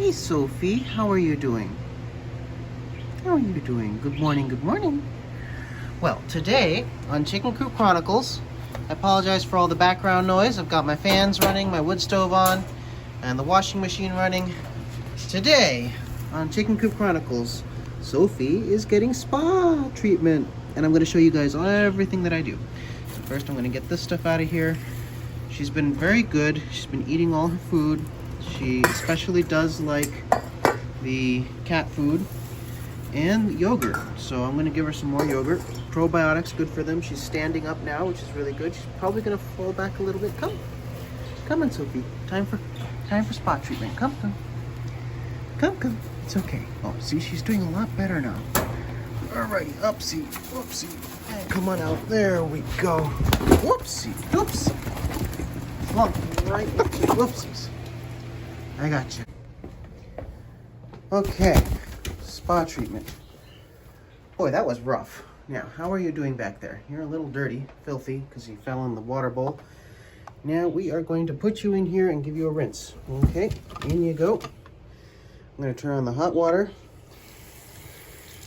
Hey Sophie, how are you doing? How are you doing? Good morning, good morning. Well, today on Chicken Coop Chronicles, I apologize for all the background noise. I've got my fans running, my wood stove on, and the washing machine running. Today on Chicken Coop Chronicles, Sophie is getting spa treatment, and I'm going to show you guys everything that I do. So first I'm going to get this stuff out of here. She's been very good. She's been eating all her food. She especially does like the cat food and yogurt. So I'm gonna give her some more yogurt. Probiotics, good for them. She's standing up now, which is really good. She's probably gonna fall back a little bit. Come on, Sophie. Time for spot treatment. Come. It's okay. Oh, see, she's doing a lot better now. Alrighty, upsie. And come on out. There we go. Whoopsie. Oops. Flunk right into whoopsies. I got you. Okay, spa treatment. Boy, that was rough. Now, how are you doing back there? You're a little dirty, filthy, because you fell in the water bowl. Now we are going to put you in here and give you a rinse. Okay, in you go. I'm going to turn on the hot water.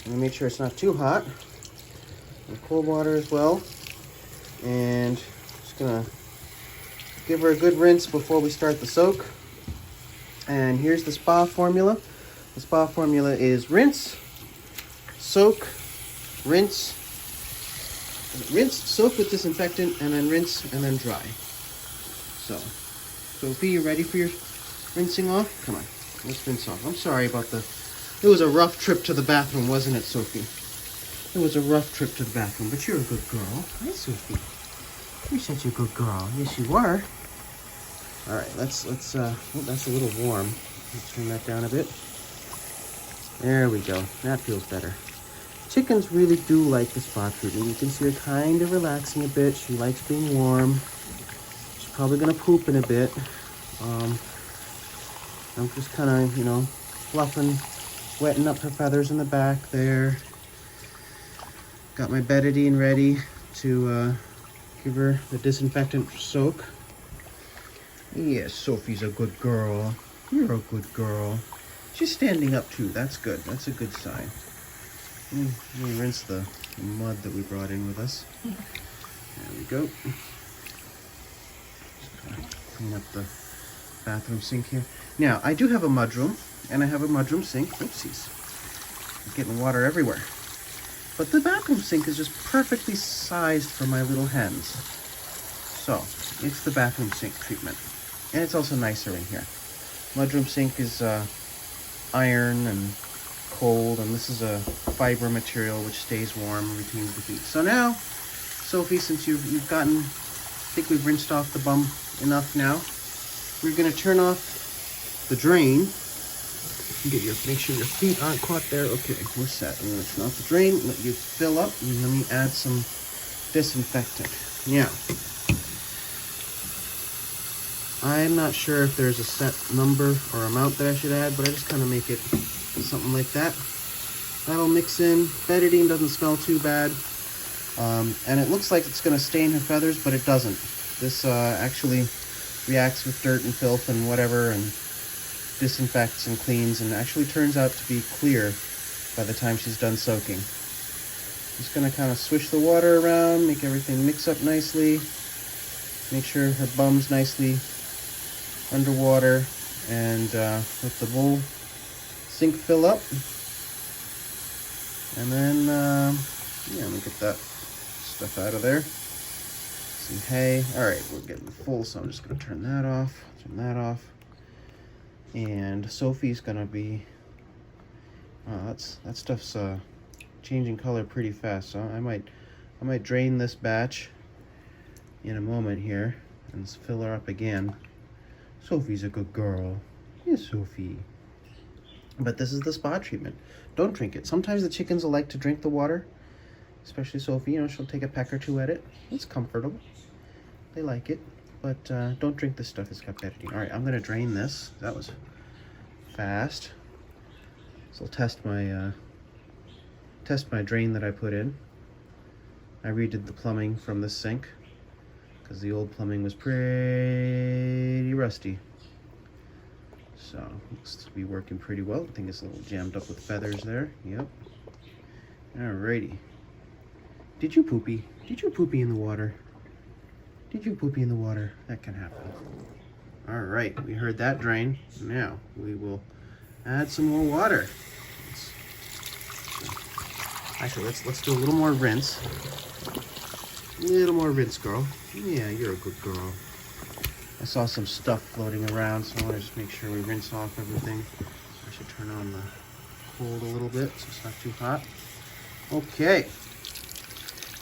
I'm going to make sure it's not too hot. And cold water as well. And just going to give her a good rinse before we start the soak. And here's the spa formula. The spa formula is rinse, soak, rinse, soak with disinfectant, and then rinse, and then dry. So, Sophie, you ready for your rinsing off? Come on, let's rinse off. I'm sorry about it was a rough trip to the bathroom, wasn't it, Sophie? It was a rough trip to the bathroom, but you're a good girl. Hi, Sophie. You're such a good girl. Yes, you are. All right, let's oh, that's a little warm. Let's turn that down a bit. There we go. That feels better. Chickens really do like the spa treatment. You can see her kind of relaxing a bit. She likes being warm. She's probably gonna poop in a bit. I'm just kind of, fluffing, wetting up her feathers in the back there. Got my betadine ready to give her the disinfectant soak. Yes, Sophie's a good girl. You're a good girl. She's standing up too. That's good. That's a good sign. Let me rinse the mud that we brought in with us. There we go. Just clean up the bathroom sink here. Now, I do have a mudroom, and I have a mudroom sink. Oopsies. I'm getting water everywhere. But the bathroom sink is just perfectly sized for my little hens. So, it's the bathroom sink treatment. And it's also nicer in here. Mudroom sink is iron and cold, and this is a fiber material which stays warm and retains the heat. So now, Sophie, since you've gotten, I think we've rinsed off the bum enough now, we're going to turn off the drain. Make sure your feet aren't caught there. Okay, we're set. I'm going to turn off the drain, let you fill up, and let me add some disinfectant. Now, I'm not sure if there's a set number or amount that I should add, but I just kind of make it something like that. That'll mix in. Betadine doesn't smell too bad. And it looks like it's going to stain her feathers, but it doesn't. This actually reacts with dirt and filth and whatever, and disinfects and cleans, and actually turns out to be clear by the time she's done soaking. Just going to kind of swish the water around, make everything mix up nicely, make sure her bum's nicely underwater, and let the bowl sink fill up. And then, let me get that stuff out of there. Some hay. All right, we're getting full, so I'm just going to turn that off. And Sophie's going to be, that stuff's changing color pretty fast, so I might drain this batch in a moment here and fill her up again. Sophie's a good girl. Yes, Sophie. But this is the spa treatment. Don't drink it. Sometimes the chickens will like to drink the water, especially Sophie. She'll take a peck or two at it. It's comfortable. They like it. But don't drink this stuff. It's got betadine. All right, I'm going to drain this. That was fast. So I'll test my drain that I put in. I redid the plumbing from this sink because the old plumbing was pretty rusty. So, looks to be working pretty well. I think it's a little jammed up with feathers there. Yep. Alrighty. Did you poopy? Did you poopy in the water? Did you poopy in the water? That can happen. Alright, we heard that drain. Now, we will add some more water. Actually, let's do a little more rinse. A little more rinse, girl. Yeah, you're a good girl. I saw some stuff floating around, so I want to just make sure we rinse off everything. I should turn on the cold a little bit so it's not too hot. Okay.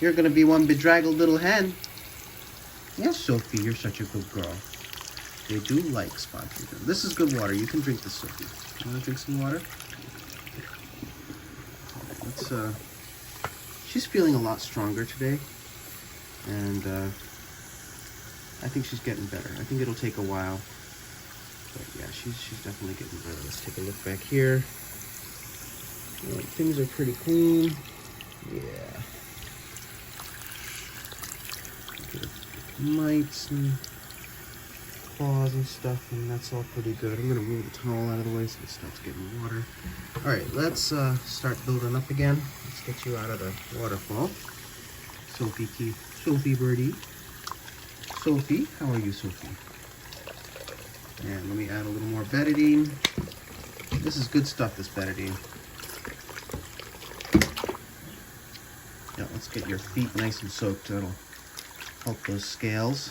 You're going to be one bedraggled little hen. Yes, Sophie, you're such a good girl. They do like spot treatment. This is good water. You can drink this, Sophie. You want to drink some water? Let's, she's feeling a lot stronger today. And, I think she's getting better. I think it'll take a while. But yeah, she's definitely getting better. Let's take a look back here. Yeah, things are pretty clean. Yeah. Mites and claws and stuff, and that's all pretty good. I'm gonna move the towel out of the way so it starts getting water. Alright, let's start building up again. Let's get you out of the waterfall. Sophie birdie. Sophie, how are you, Sophie? And let me add a little more betadine. This is good stuff, this betadine. Yeah, let's get your feet nice and soaked. That'll help those scales.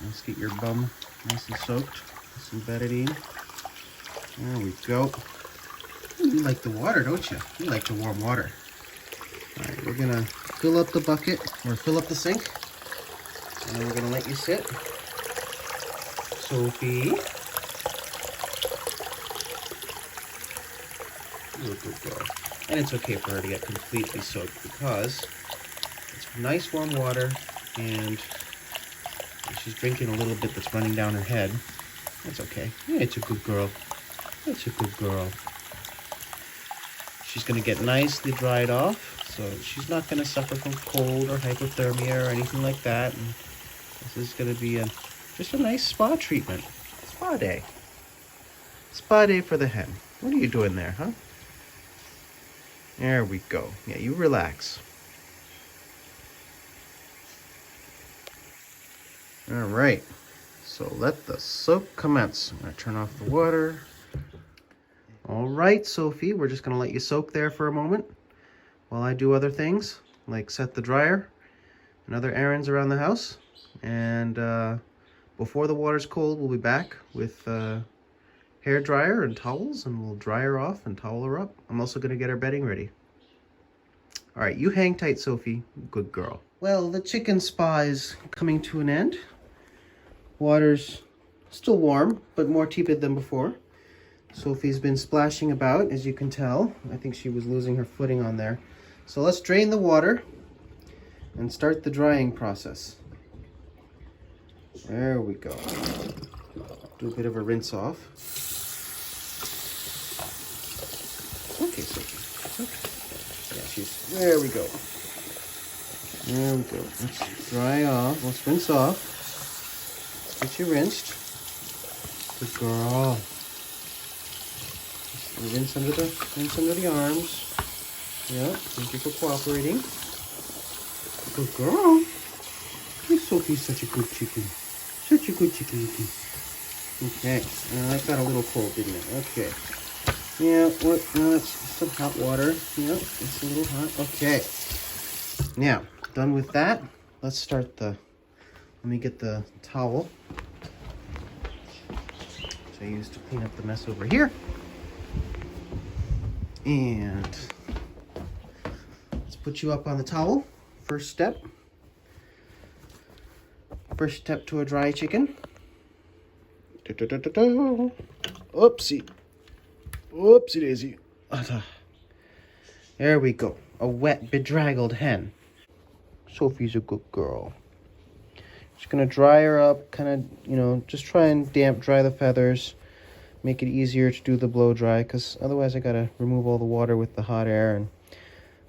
Let's get your bum nice and soaked with some betadine. There we go. You like the water, don't you? You like the warm water. All right, we're gonna fill up the bucket, or fill up the sink. And then we're going to let you sit. Sophie. You're a good girl. And it's okay for her to get completely soaked because it's nice warm water and she's drinking a little bit that's running down her head. That's okay. Yeah, it's a good girl. It's a good girl. She's going to get nicely dried off, so she's not going to suffer from cold or hypothermia or anything like that. And this is going to be just a nice spa treatment. Spa day. Spa day for the hen. What are you doing there, huh? There we go. Yeah, you relax. All right. So let the soak commence. I'm going to turn off the water. All right, Sophie, we're just going to let you soak there for a moment while I do other things, like set the dryer and other errands around the house. And before the water's cold, we'll be back with hair dryer and towels, and we'll dry her off and towel her up. I'm also going to get her bedding ready. All right, you hang tight, Sophie. Good girl. Well, the chicken spa is coming to an end. Water's still warm, but more tepid than before. Sophie's been splashing about, as you can tell. I think she was losing her footing on there. So let's drain the water and start the drying process. There we go. Do a bit of a rinse off. Okay, Sophie. Okay. Yeah, there we go. There we go. Let's dry off. Let's rinse off. Let's get you rinsed. Good girl. Rinse under the arms. Yeah, thank you for cooperating. Good girl. Hey, Sophie's such a good chicken. Such a good chicken. Okay, that got a little cold, didn't it? Okay. Yeah, what? No, that's some hot water. Yeah, it's a little hot. Okay. Now, done with that. Let's start let me get the towel, which I used to clean up the mess over here. And let's put you up on the towel. First step. First step to a dry chicken. Oopsie. Oopsie daisy. There we go. A wet, bedraggled hen. Sophie's a good girl. Just gonna dry her up, kind of, just try and dry the feathers. Make it easier to do the blow dry, because otherwise I gotta remove all the water with the hot air, and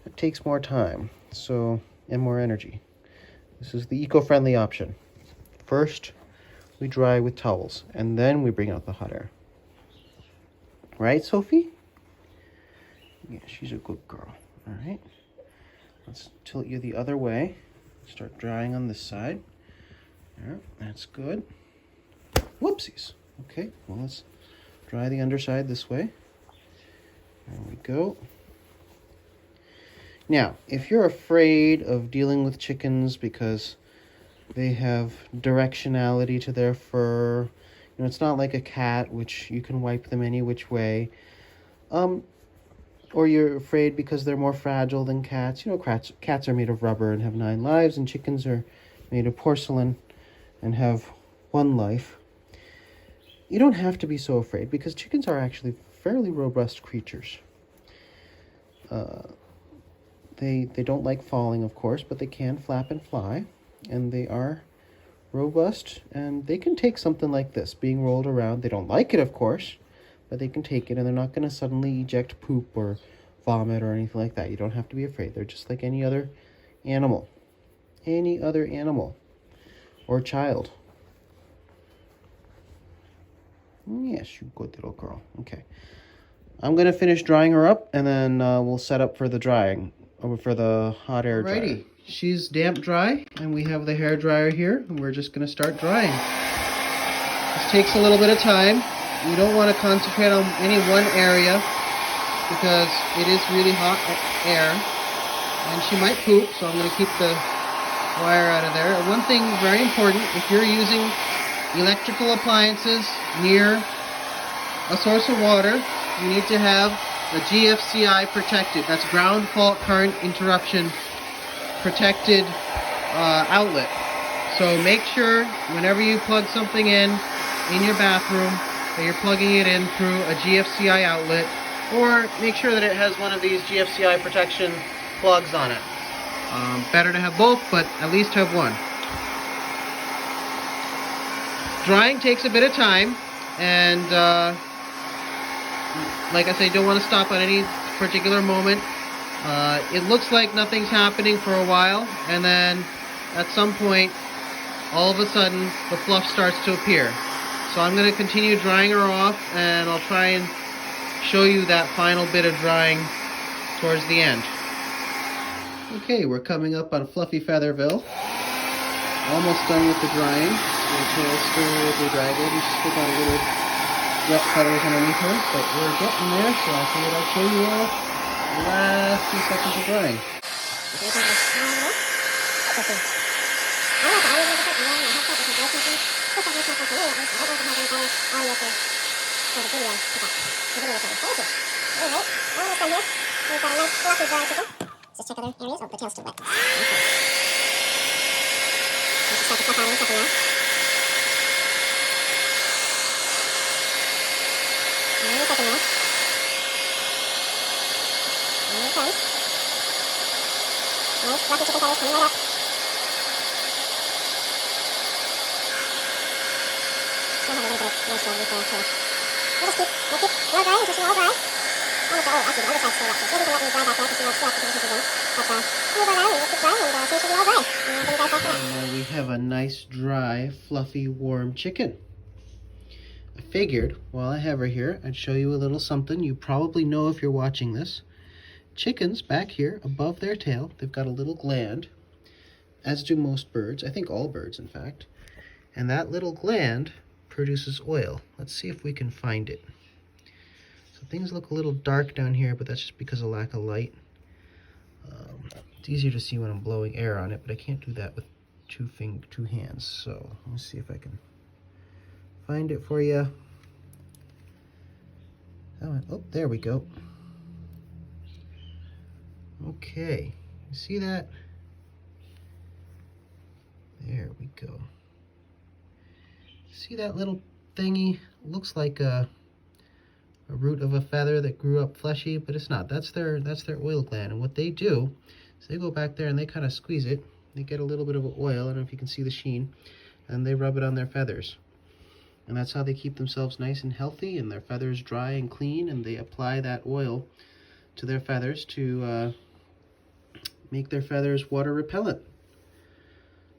it takes more time, and more energy. This is the eco-friendly option. First, we dry with towels, and then we bring out the hot air. Right, Sophie? Yeah, she's a good girl. All right. Let's tilt you the other way. Start drying on this side. Yeah, that's good. Whoopsies. Okay, well, let's dry the underside this way. There we go. Now, if you're afraid of dealing with chickens because they have directionality to their fur, it's not like a cat, which you can wipe them any which way. Or you're afraid because they're more fragile than cats. Cats are made of rubber and have 9 lives, and chickens are made of porcelain and have 1 life. You don't have to be so afraid because chickens are actually fairly robust creatures. They don't like falling, of course, but they can flap and fly, and they are robust, and they can take something like this being rolled around. They don't like it, of course, but they can take it, and they're not going to suddenly eject poop or vomit or anything like that. You don't have to be afraid. They're just like any other animal. Any other animal or child. Yes, you good little girl. Okay. I'm going to finish drying her up, and then we'll set up for the drying, or for the hot air dryer. Alrighty. She's damp dry, and we have the hair dryer here, and we're just going to start drying. This takes a little bit of time. You don't want to concentrate on any one area because it is really hot air, and she might poop, so I'm going to keep the wire out of there. And one thing very important, if you're using electrical appliances near a source of water, you need to have a Gfci Protected. That's ground fault current interruption protected outlet. So make sure whenever you plug something in your bathroom that you're plugging it in through a Gfci outlet, or make sure that it has one of these Gfci protection plugs on it. Better to have both, but at least have one. Drying takes a bit of time, and like I say, don't want to stop at any particular moment. It looks like nothing's happening for a while, and then at some point, all of a sudden, the fluff starts to appear. So I'm going to continue drying her off, and I'll try and show you that final bit of drying towards the end. Okay, we're coming up on Fluffy Featherville. Almost done with the drying. The tail still be ragged. She's still got a little wet feathers underneath her, but we're getting there, so I figured I'd show you all the last few seconds of drying. Just check other areas. Oh, the tail's still wet. Okay. Just start the stuff out in a second now. And second now. Okay. Nice, fluffy chicken feathers coming right up. Still have a little bit of moisture underneath there, too. We'll keep blow drying until she's all dry. Actually, the underside's still wet, so she doesn't let me dry back there because she wants to after the again. But we'll go around and we'll keep drying and see if she'll be all dry. And I'll bring you guys back to that. And now we have a nice, dry, fluffy, warm chicken. I figured, while I have her here, I'd show you a little something you probably know if you're watching this. Chickens, back here, above their tail, they've got a little gland, as do most birds. I think all birds, in fact. And that little gland produces oil. Let's see if we can find it. Things look a little dark down here, but that's just because of lack of light. It's easier to see when I'm blowing air on it, but I can't do that with two hands. So let me see if I can find it for you. Oh, there we go. Okay, you see that? There we go. See that little thingy? Looks like a root of a feather that grew up fleshy, but it's not. That's their oil gland. And what they do is they go back there and they kind of squeeze it. They get a little bit of oil. I don't know if you can see the sheen, and they rub it on their feathers. And that's how they keep themselves nice and healthy and their feathers dry and clean, and they apply that oil to their feathers to make their feathers water repellent.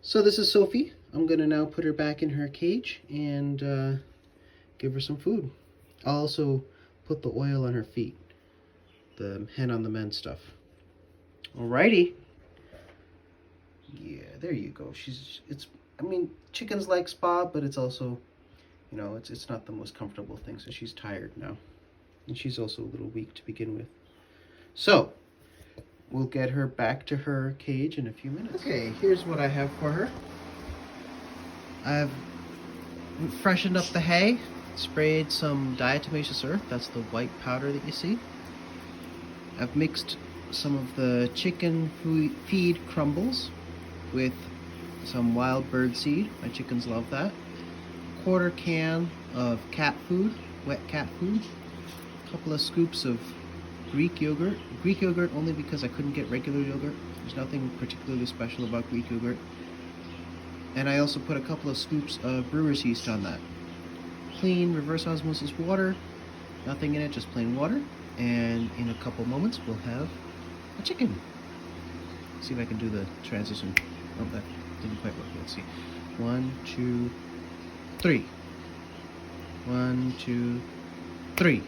So this is Sophie. I'm gonna now put her back in her cage and give her some food. I'll also put the oil on her feet, the hen on the mend stuff. Alrighty. Yeah, there you go. I mean, chickens like spa, but it's also, you know, it's not the most comfortable thing, so she's tired now. And she's also a little weak to begin with. So, we'll get her back to her cage in a few minutes. Okay, here's what I have for her. I've freshened up the hay, sprayed some diatomaceous earth, that's the white powder that you see. I've mixed some of the chicken feed crumbles with some wild bird seed. My chickens love that. Quarter can of cat food, wet cat food. A couple of scoops of Greek yogurt. Greek yogurt only because I couldn't get regular yogurt. There's nothing particularly special about Greek yogurt. And I also put a couple of scoops of brewer's yeast on that. Clean reverse osmosis water, nothing in it, just plain water. And in a couple moments we'll have a chicken. See if I can do the transition. Oh, that didn't quite work. Let's see. 1, 2, 3. 1, 2, 3.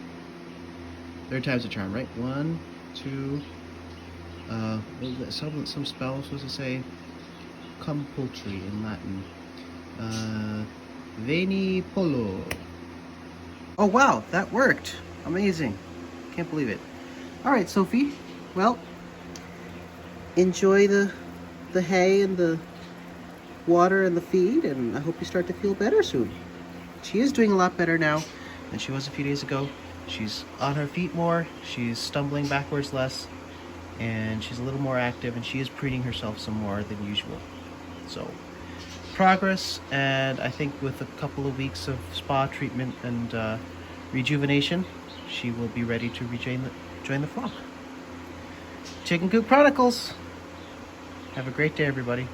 Third time's a charm, right? 1, 2. Some spell was supposed to say "come poultry" in Latin. Veni polo. Oh wow, that worked! Amazing. Can't believe it. All right, Sophie. Well, enjoy the hay and the water and the feed, and I hope you start to feel better soon. She is doing a lot better now than she was a few days ago. She's on her feet more, she's stumbling backwards less, and she's a little more active, and she is preening herself some more than usual. So, progress, and I think with a couple of weeks of spa treatment and rejuvenation, she will be ready to join the flock. Chicken Coop Chronicles. Have a great day, everybody.